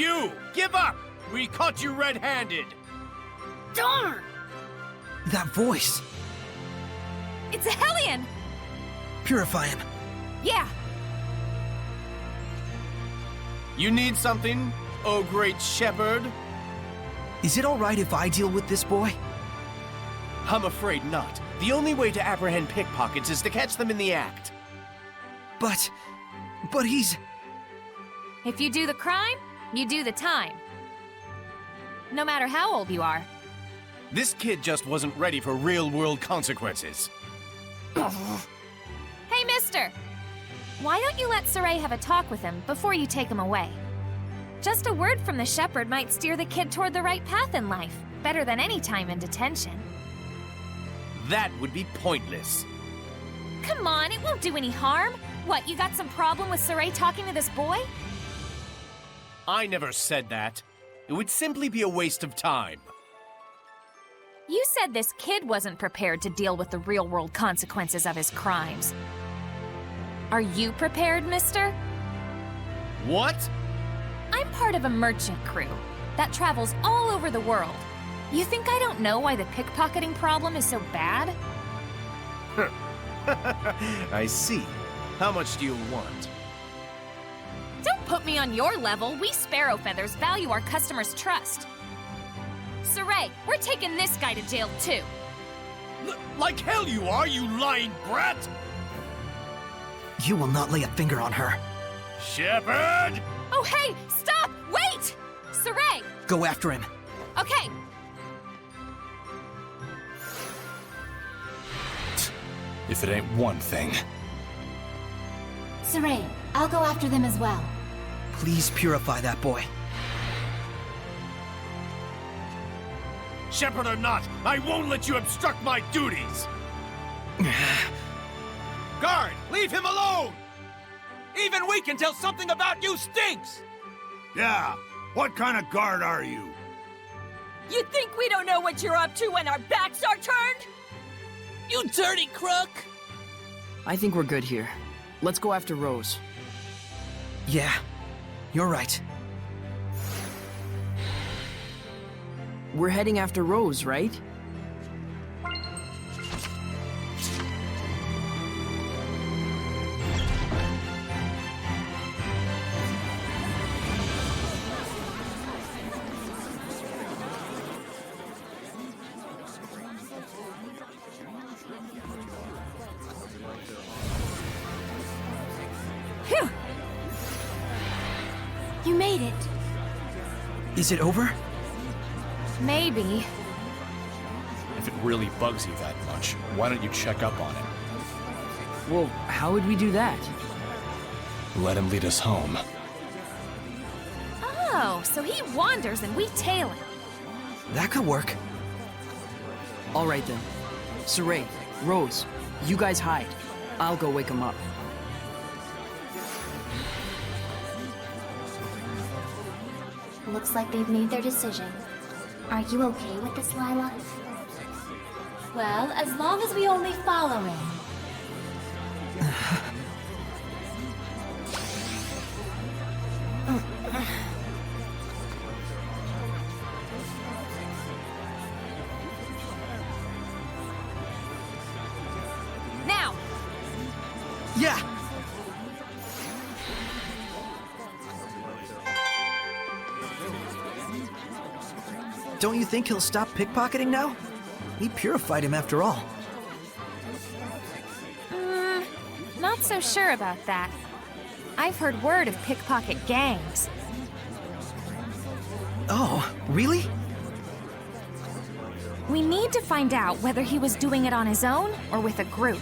You! Give up! We caught you red-handed! Darn! That voice! It's a Hellion! Purify him. Yeah. You need something, oh great shepherd? Is it alright if I deal with this boy? I'm afraid not. The only way to apprehend pickpockets is to catch them in the act. But he's... If you do the crime, you do the time. No matter how old you are. This kid just wasn't ready for real-world consequences. Hey, mister! Why don't you let Sieffre have a talk with him before you take him away? Just a word from the shepherd might steer the kid toward the right path in life, better than any time in detention. That would be pointless. Come on, it won't do any harm. What, you got some problem with Sieffre talking to this boy? I never said that. It would simply be a waste of time. You said this kid wasn't prepared to deal with the real-world consequences of his crimes. Are you prepared, mister? What? I'm part of a merchant crew that travels all over the world. You think I don't know why the pickpocketing problem is so bad? I see. How much do you want? Don't put me on your level. We Sparrow Feathers value our customers' trust. Sieffre, we're taking this guy to jail too. Like hell you are, you lying brat! You will not lay a finger on her. Shepherd! Oh hey, stop! Wait! Sieffre! Go after him. Okay. If it ain't one thing. Sieffre, I'll go after them as well. Please purify that boy. Shepherd or not, I won't let you obstruct my duties! Guard, leave him alone! Even we can tell something about you stinks! Yeah, what kind of guard are you? You think we don't know what you're up to when our backs are turned? You dirty crook! I think we're good here. Let's go after Rose. Yeah, you're right. We're heading after Rose, right? Phew! You made it. Is it over? Maybe. If it really bugs you that much, why don't you check up on him? Well, how would we do that? Let him lead us home. Oh, so he wanders and we tail him. That could work. All right then. Sieffre, Rose, you guys hide. I'll go wake him up. Looks like they've made their decision. Are you okay with this, Lila? Well, as long as we only follow him. Now! Yeah! Don't you think he'll stop pickpocketing now? We purified him after all. Not so sure about that. I've heard word of pickpocket gangs. Oh, really? We need to find out whether he was doing it on his own or with a group.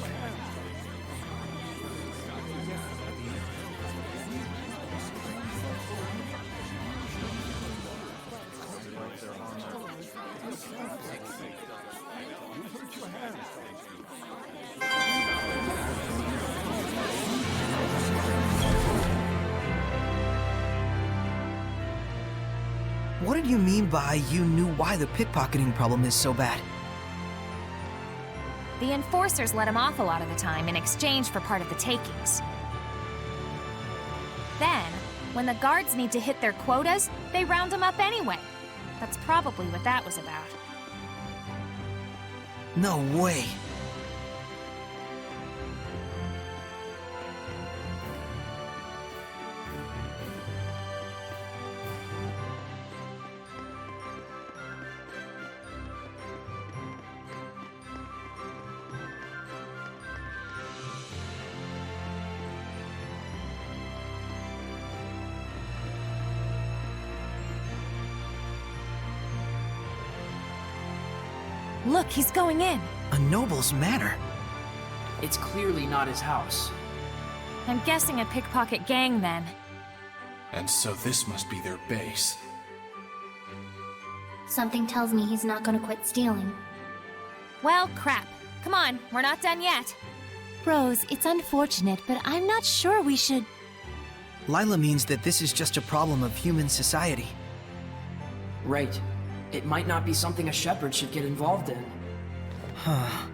What did you mean by you knew why the pickpocketing problem is so bad? The enforcers let him off a lot of the time in exchange for part of the takings. Then, When the guards need to hit their quotas, they round them up anyway. That's probably what that was about. No way. Look, he's going in. A noble's manor. It's clearly not his house. I'm guessing a pickpocket gang then. And so this must be their base. Something tells me he's not gonna quit stealing. Well, crap. Come on, we're not done yet. Rose, it's unfortunate, but I'm not sure we should... Lila means that this is just a problem of human society. Right. It might not be something a shepherd should get involved in. Huh.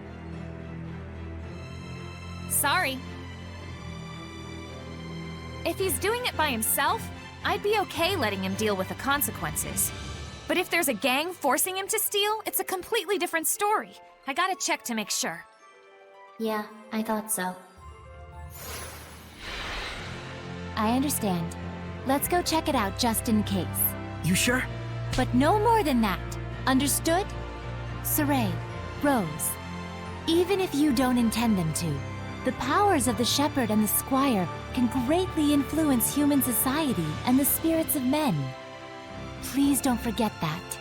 Sorry. If he's doing it by himself, I'd be okay letting him deal with the consequences. But if there's a gang forcing him to steal, it's a completely different story. I gotta check to make sure. Yeah, I thought so. I understand. Let's go check it out just in case. You sure? But no more than that. Understood? Sieffre, Rose, even if you don't intend them to, the powers of the shepherd and the squire can greatly influence human society and the spirits of men. Please don't forget that.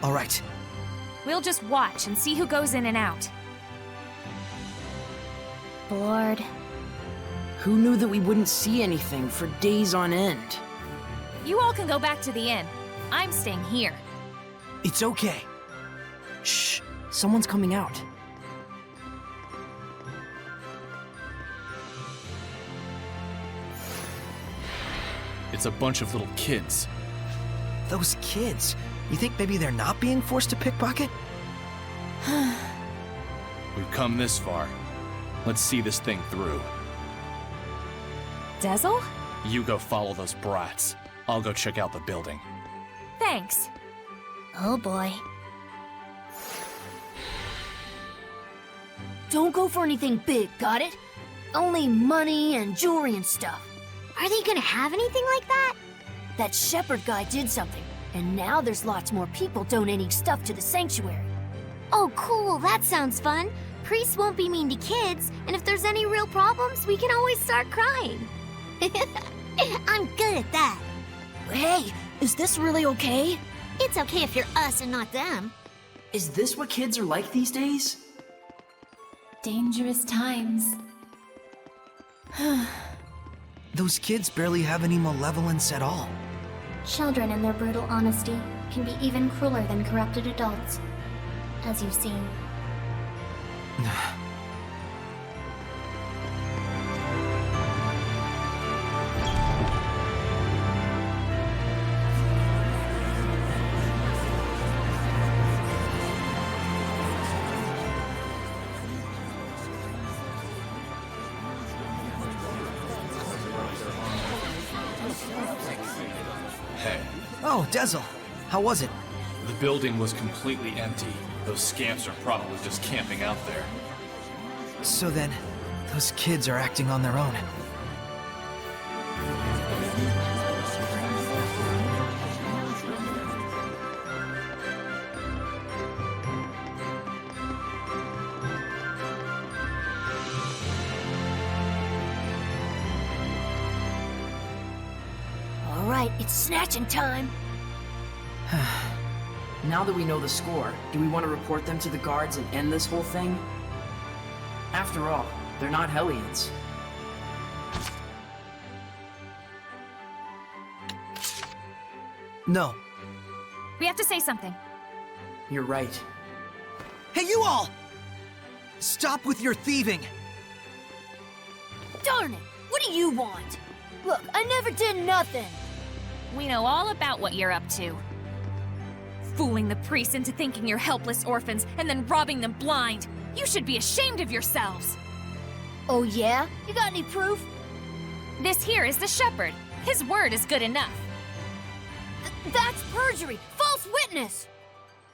All right. We'll just watch and see who goes in and out. Bored. Who knew that we wouldn't see anything for days on end? You all can go back to the inn. I'm staying here. It's okay. Shh! Someone's coming out. It's a bunch of little kids. Those kids. You think maybe they're not being forced to pickpocket? We've come this far. Let's see this thing through. Dezel? You go follow those brats. I'll go check out the building. Thanks. Oh boy. Don't go for anything big, got it? Only money and jewelry and stuff. Are they gonna have anything like that? That shepherd guy did something, and now there's lots more people donating stuff to the sanctuary. Oh cool, that sounds fun. Priests won't be mean to kids, and if there's any real problems, we can always start crying. I'm good at that. Hey, is this really okay? It's okay if you're us and not them. Is this what kids are like these days? Dangerous times. Those kids barely have any malevolence at all. Children in their brutal honesty can be even crueler than corrupted adults, as you've seen. Hey, Oh, Dezel. How was it? the building was completely empty. Those scamps are probably just camping out there. So then, those kids are acting on their own. All right, it's snatching time. Now that we know the score, do we want to report them to the guards and end this whole thing? After all, they're not Hellions. No. We have to say something. You're right. Hey, you all! Stop with your thieving! Darn it! What do you want? Look, I never did nothing. We know all about what you're up to. Fooling the priests into thinking you're helpless orphans and then robbing them blind. You should be ashamed of yourselves. Oh yeah? You got any proof? This here is the shepherd. His word is good enough. That's perjury! False witness!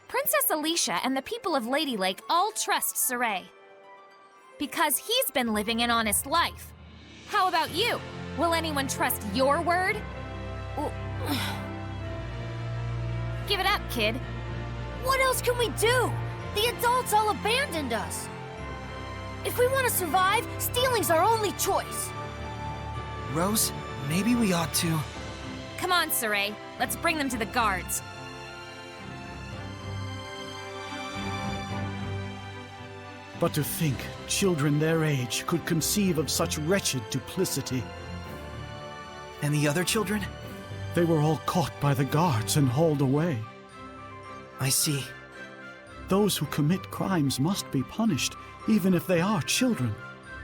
Princess Alicia and the people of Ladylake all trust Sieffre. Because he's been living an honest life. How about you? Will anyone trust your word? Give it up, kid. What else can we do? The adults all abandoned us. If we want to survive, stealing's our only choice. Rose, maybe we ought to... Come on, Sieffre. Let's bring them to the guards. But to think children their age could conceive of such wretched duplicity. And the other children? They were all caught by the guards and hauled away. I see. Those who commit crimes must be punished, even if they are children.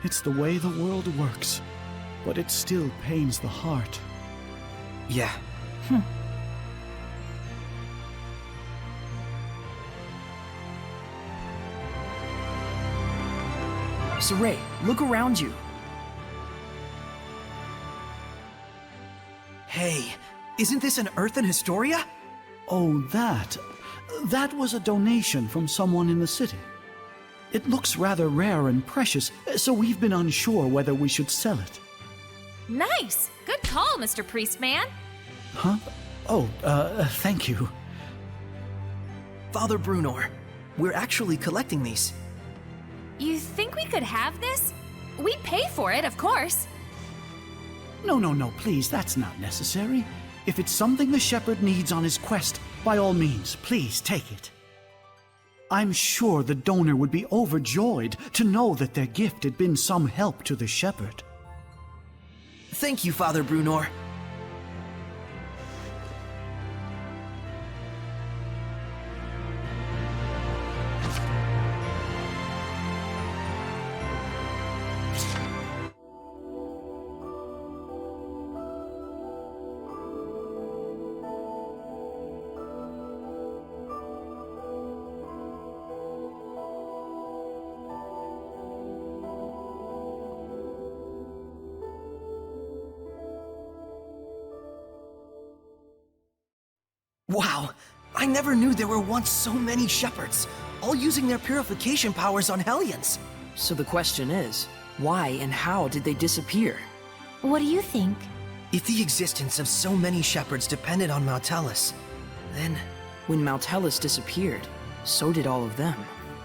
It's the way the world works. But it still pains the heart. Yeah. Sieffre, look around you. Hey, isn't this an Earth in Historia? Oh, that. That was a donation from someone in the city. It looks rather rare and precious, so we've been unsure whether we should sell it. Nice! Good call, Mr. Priestman. Huh? Oh, thank you. Father Brunor, we're actually collecting these. You think we could have this? We'd pay for it, of course. No, please, that's not necessary. If it's something the shepherd needs on his quest, by all means, please take it. I'm sure the donor would be overjoyed to know that their gift had been some help to the shepherd. Thank you, Father Brunor. Wow, I never knew there were once so many shepherds, all using their purification powers on Hellions. So the question is, why and how did they disappear? What do you think? If the existence of so many shepherds depended on Maltellus, then... When Maltellus disappeared, so did all of them.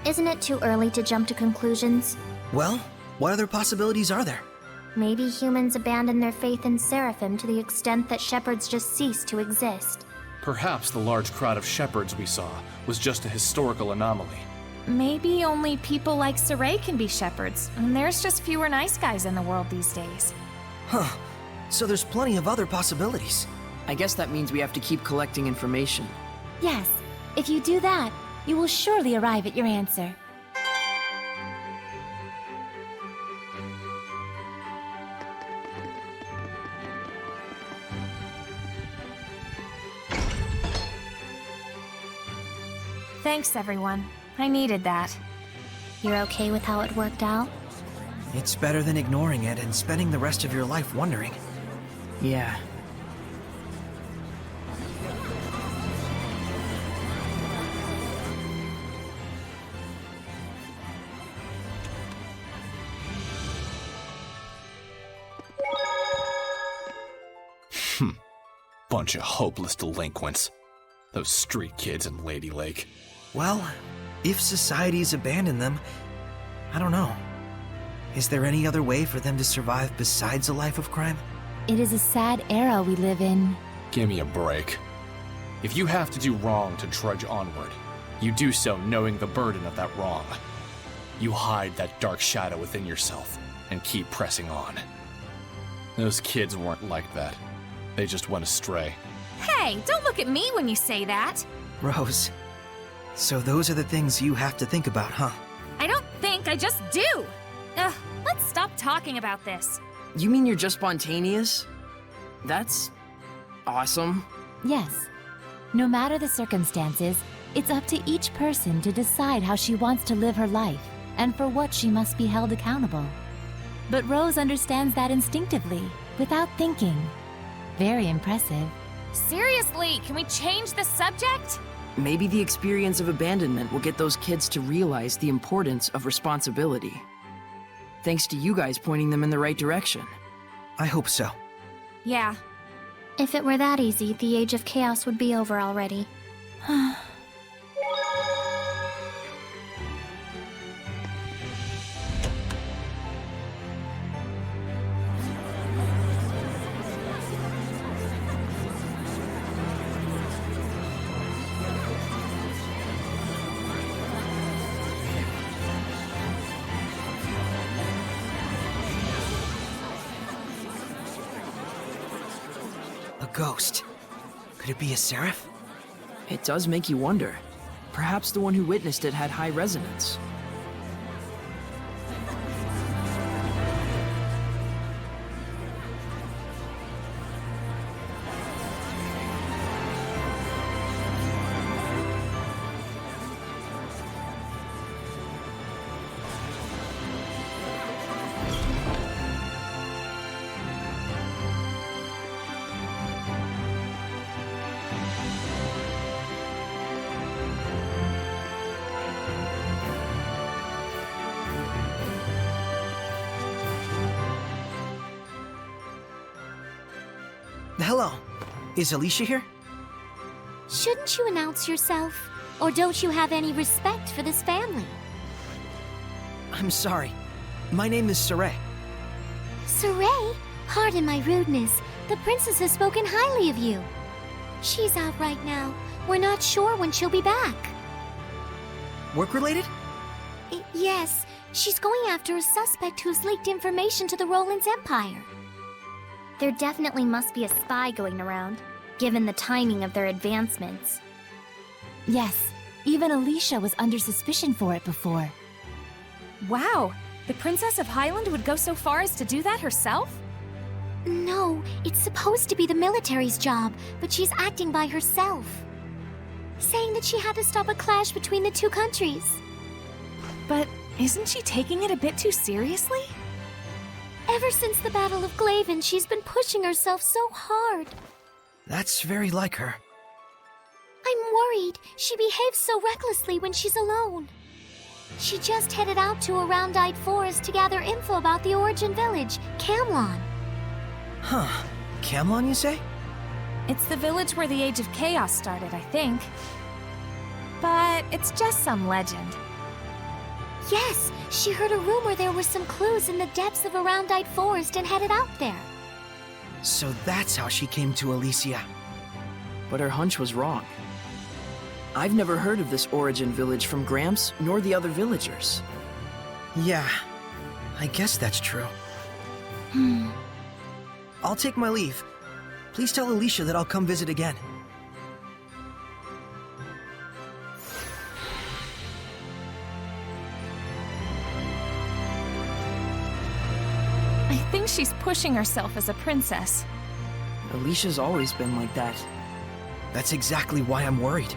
Isn't it too early to jump to conclusions? Well, what other possibilities are there? Maybe humans abandoned their faith in Seraphim to the extent that shepherds just ceased to exist. Perhaps the large crowd of shepherds we saw was just a historical anomaly. Maybe only people like Sieffre can be shepherds, and there's just fewer nice guys in the world these days. Huh. So there's plenty of other possibilities. I guess that means we have to keep collecting information. Yes, if you do that, you will surely arrive at your answer. Thanks, everyone. I needed that. You're okay with how it worked out? It's better than ignoring it and spending the rest of your life wondering. Yeah. Bunch of hopeless delinquents. Those street kids in Ladylake. Well, if society's abandoned them, I don't know. Is there any other way for them to survive besides a life of crime? It is a sad era we live in. Give me a break. If you have to do wrong to trudge onward, you do so knowing the burden of that wrong. You hide that dark shadow within yourself and keep pressing on. Those kids weren't like that. They just went astray. Hey, don't look at me when you say that. Rose, so those are the things you have to think about, huh? I don't think, I just do. Ugh, let's stop talking about this. You mean you're just spontaneous? That's... awesome. Yes. No matter the circumstances, it's up to each person to decide how she wants to live her life and for what she must be held accountable. But Rose understands that instinctively, without thinking. Very impressive. Seriously, can we change the subject? Maybe the experience of abandonment will get those kids to realize the importance of responsibility. Thanks to you guys pointing them in the right direction. I hope so. Yeah. If it were that easy, the Age of Chaos would be over already. A ghost. Could it be a seraph? It does make you wonder. Perhaps the one who witnessed it had high resonance. Hello. Is Alicia here? Shouldn't you announce yourself? Or don't you have any respect for this family? I'm sorry. My name is Sieffre. Sieffre? Pardon my rudeness. The princess has spoken highly of you. She's out right now. We're not sure when she'll be back. Work-related? Yes. She's going after a suspect who's leaked information to the Roland's Empire. There definitely must be a spy going around, given the timing of their advancements. Yes, even Alicia was under suspicion for it before. Wow, the Princess of Highland would go so far as to do that herself? No, it's supposed to be the military's job, but she's acting by herself. Saying that she had to stop a clash between the two countries. But isn't she taking it a bit too seriously? Ever since the Battle of Glaven, she's been pushing herself so hard. That's very like her. I'm worried. She behaves so recklessly when she's alone. She just headed out to a round-eyed forest to gather info about the origin village, Camlon. Huh. Camlon, you say? It's the village where the Age of Chaos started, I think. But it's just some legend. Yes, she heard a rumor there were some clues in the depths of a round-eyed forest and headed out there. So that's how she came to Alicia. But her hunch was wrong. I've never heard of this origin village from Gramps nor the other villagers. Yeah, I guess that's true. I'll take my leave. Please tell Alicia that I'll come visit again. I think she's pushing herself as a princess. Alicia's always been like that. That's exactly why I'm worried.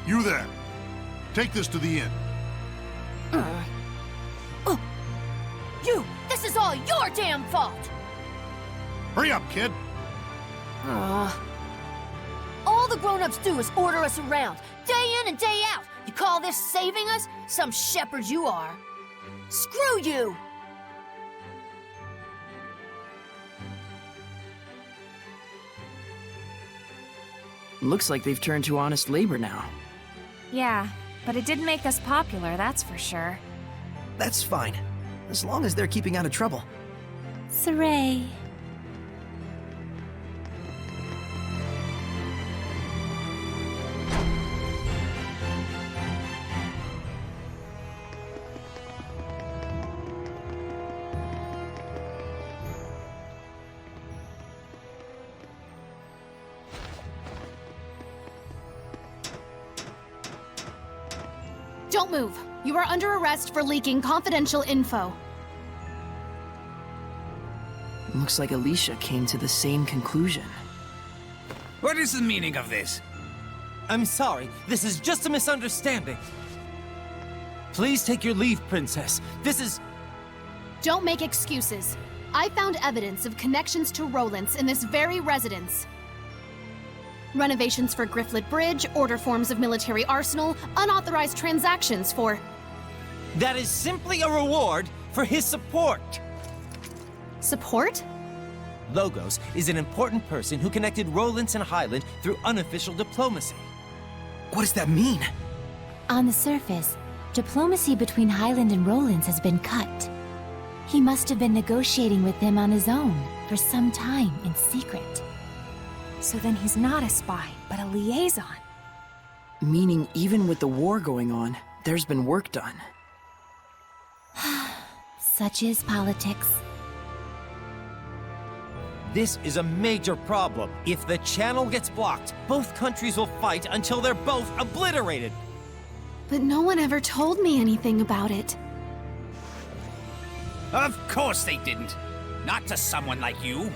You there. Take this to the inn. You! This is all your damn fault! Hurry up, kid. All the grown-ups do is order us around, day in and day out. You call this saving us? Some shepherd you are. Screw you! Looks like they've turned to honest labor now. Yeah, but it did make us popular, that's for sure. That's fine, as long as they're keeping out of trouble. Saray. Don't move. You are under arrest for leaking confidential info. Looks like Alicia came to the same conclusion. What is the meaning of this? I'm sorry. This is just a misunderstanding. Please take your leave, Princess. This is... Don't make excuses. I found evidence of connections to Rowlands in this very residence. Renovations for Grifflet Bridge, order forms of military arsenal, unauthorized transactions for... That is simply a reward for his support. Support? Logos is an important person who connected Rowlands and Highland through unofficial diplomacy. What does that mean? On the surface, diplomacy between Highland and Rowlands has been cut. He must have been negotiating with them on his own for some time in secret. So then he's not a spy, but a liaison. Meaning even with the war going on, there's been work done. Such is politics. This is a major problem. If the channel gets blocked, both countries will fight until they're both obliterated. But no one ever told me anything about it. Of course they didn't. Not to someone like you.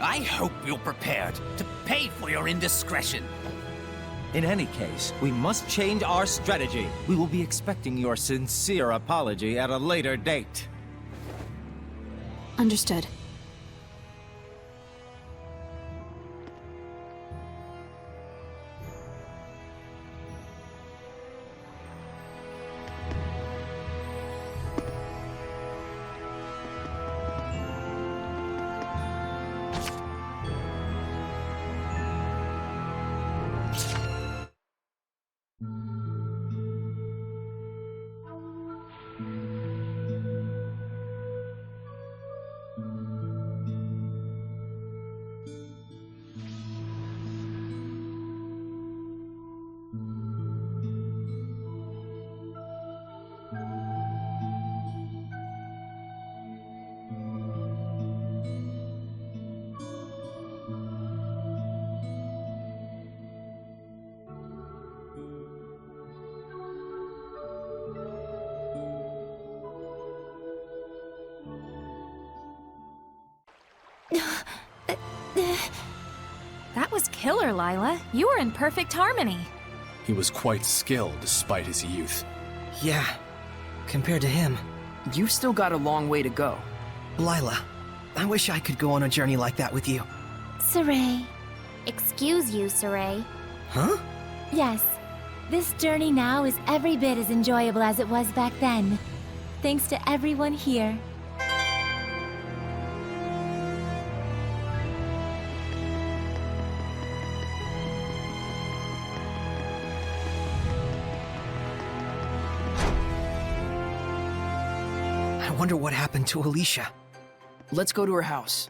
I hope you're prepared to pay for your indiscretion. In any case, we must change our strategy. We will be expecting your sincere apology at a later date. Understood. That was killer, Lila. You were in perfect harmony. He was quite skilled despite his youth. Yeah, compared to him. You've still got a long way to go. Lila, I wish I could go on a journey like that with you. Saray. Excuse you, Saray. Huh? Yes. This journey now is every bit as enjoyable as it was back then. Thanks to everyone here. I wonder what happened to Alicia. Let's go to her house.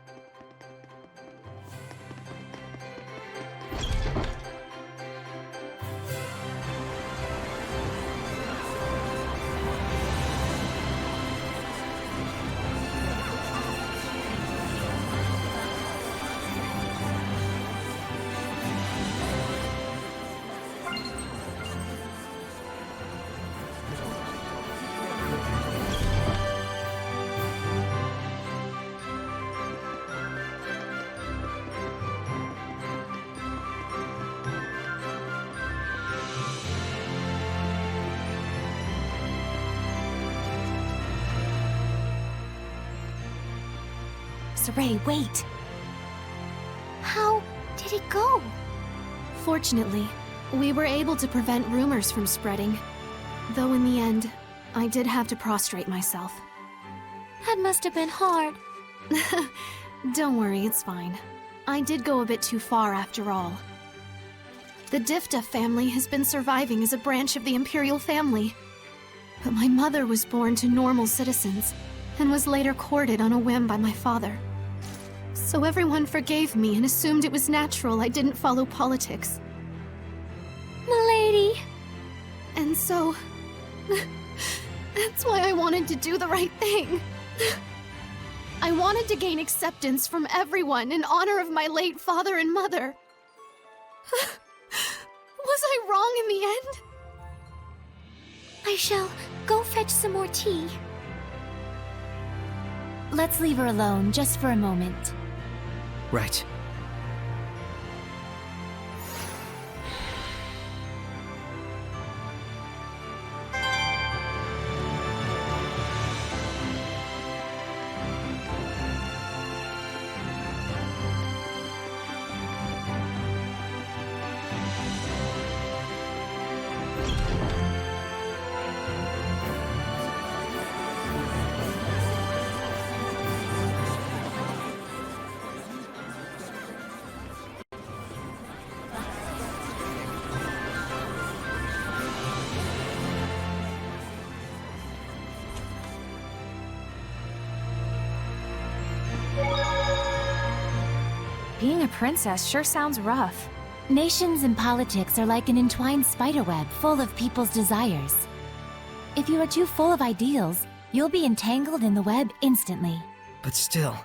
Saray, wait. How did it go? Fortunately, we were able to prevent rumors from spreading. Though in the end, I did have to prostrate myself. That must have been hard. Don't worry, it's fine. I did go a bit too far after all. The Difta family has been surviving as a branch of the Imperial family. But my mother was born to normal citizens, and was later courted on a whim by my father. So everyone forgave me and assumed it was natural I didn't follow politics. Milady! And so... that's why I wanted to do the right thing. I wanted to gain acceptance from everyone in honor of my late father and mother. Was I wrong in the end? I shall go fetch some more tea. Let's leave her alone just for a moment. Right. Being a princess sure sounds rough. Nations and politics are like an entwined spiderweb full of people's desires. If you are too full of ideals, you'll be entangled in the web instantly. But still,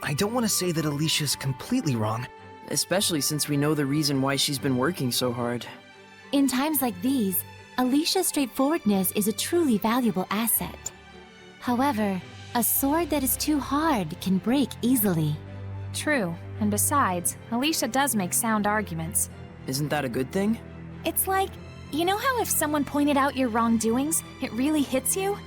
I don't want to say that Alicia's completely wrong. Especially since we know the reason why she's been working so hard. In times like these, Alicia's straightforwardness is a truly valuable asset. However, a sword that is too hard can break easily. True, and besides, Alicia does make sound arguments. Isn't that a good thing? It's like, you know how if someone pointed out your wrongdoings, it really hits you?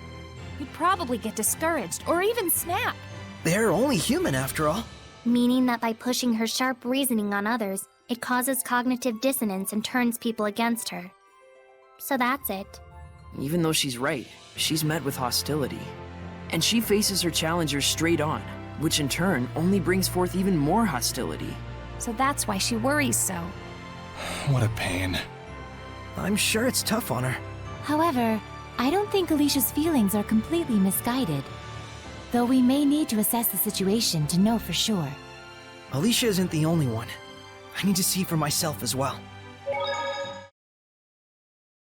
You'd probably get discouraged, or even snap. They're only human after all. Meaning that by pushing her sharp reasoning on others, it causes cognitive dissonance and turns people against her. So that's it. Even though she's right, she's met with hostility. And she faces her challengers straight on, which in turn only brings forth even more hostility. So that's why she worries so. What a pain. I'm sure it's tough on her. However, I don't think Alicia's feelings are completely misguided. Though we may need to assess the situation to know for sure. Alicia isn't the only one. I need to see for myself as well.